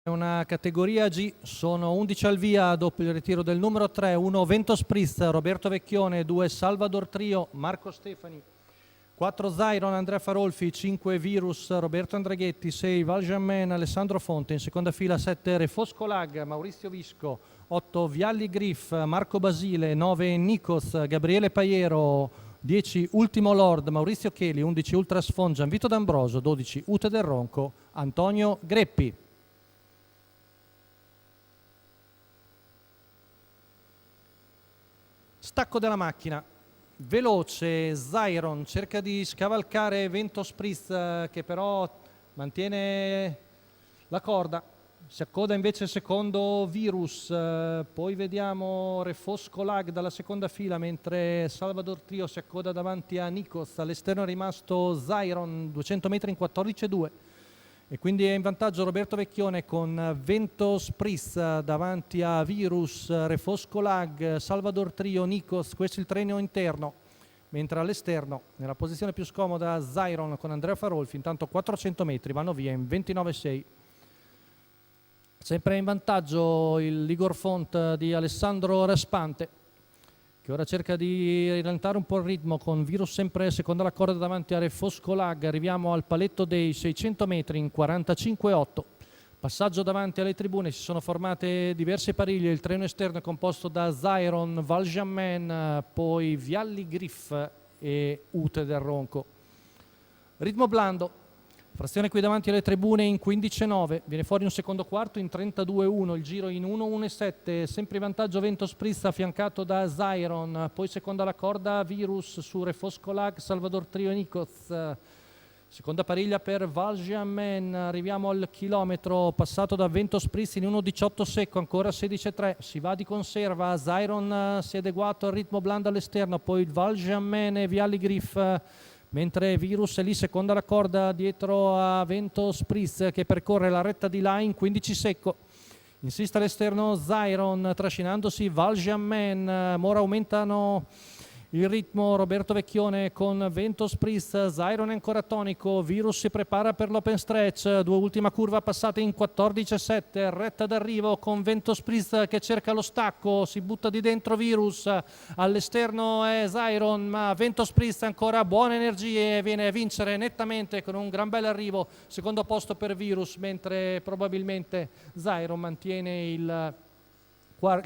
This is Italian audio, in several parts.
Una categoria G, sono 11 al via dopo il ritiro del numero 3, 1 Vento Spritz, Roberto Vecchione, 2 Salvador Trio, Marco Stefani, 4 Zyron, Andrea Farolfi, 5 Virus, Roberto Andraghetti, 6 Valjamin, Alessandro Fonte, in seconda fila 7 Refosco Lag, Maurizio Visco, 8 Vialli Griff, Marco Basile, 9 Nikos, Gabriele Paiero, 10 Ultimo Lord, Maurizio Cheli, 11 Ultrasfon, Gianvito D'Ambroso, 12 Ute del Ronco, Antonio Greppi. Stacco della macchina, veloce, Zyron cerca di scavalcare Vento Spritz che però mantiene la corda, si accoda invece il secondo Virus, poi vediamo Refosco Lag dalla seconda fila mentre Salvador Trio si accoda davanti a Nikos, all'esterno è rimasto Zyron, 200 metri in 14,2. E quindi è in vantaggio Roberto Vecchione con Vento Spritz davanti a Virus, Refosco Lag, Salvador Trio, Nikos, questo è il treno interno, mentre all'esterno, nella posizione più scomoda, Zyron con Andrea Farolfi, intanto 400 metri vanno via in 29,6. Sempre in vantaggio il Ligor Font di Alessandro Raspante, che ora cerca di rallentare un po' il ritmo con Virus sempre seconda la corda davanti a Refosco Lag. Arriviamo al paletto dei 600 metri in 45,8. Passaggio davanti alle tribune, si sono formate diverse pariglie, il treno esterno è composto da Zyron, Valjamin, poi Vialli Griff e Ute del Ronco. Ritmo blando, frazione qui davanti alle tribune in 15,9, viene fuori un secondo quarto in 32,1, il giro in 1,17, sempre in vantaggio Vento Spritz affiancato da Zyron, poi seconda la corda Virus su Refosco Lag, Salvador Trio e Nikos, seconda pariglia per Valjamin, arriviamo al chilometro passato da Vento Spritz in 1,18 secco, ancora 16,3, si va di conserva, Zyron si è adeguato al ritmo blando all'esterno, poi Valjamin e Vialli Griff, mentre Virus è lì seconda la corda dietro a Vento Spritz che percorre la retta di là in 15 secco. Insiste all'esterno Zyron trascinandosi Valjamin, ora aumentano il ritmo Roberto Vecchione con Vento Spritz, Zyron è ancora tonico, Virus si prepara per l'open stretch, due ultima curva passate in 14,7, retta d'arrivo con Vento Spritz che cerca lo stacco, si butta di dentro Virus, all'esterno è Zyron, ma Vento Spritz ancora buone energie, viene a vincere nettamente con un gran bel arrivo, secondo posto per Virus, mentre probabilmente Zyron mantiene il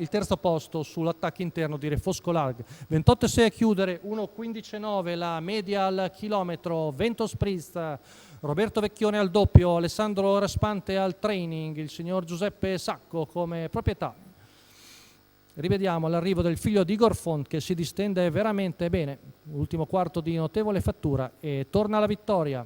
terzo posto sull'attacco interno di Refosco Lag. 28,6 a chiudere, 1,15,9 la media al chilometro, Vento Spritz, Roberto Vecchione al doppio, Alessandro Raspante al training, il signor Giuseppe Sacco come proprietà. Rivediamo l'arrivo del figlio di Igor Font che si distende veramente bene, ultimo quarto di notevole fattura e torna alla vittoria.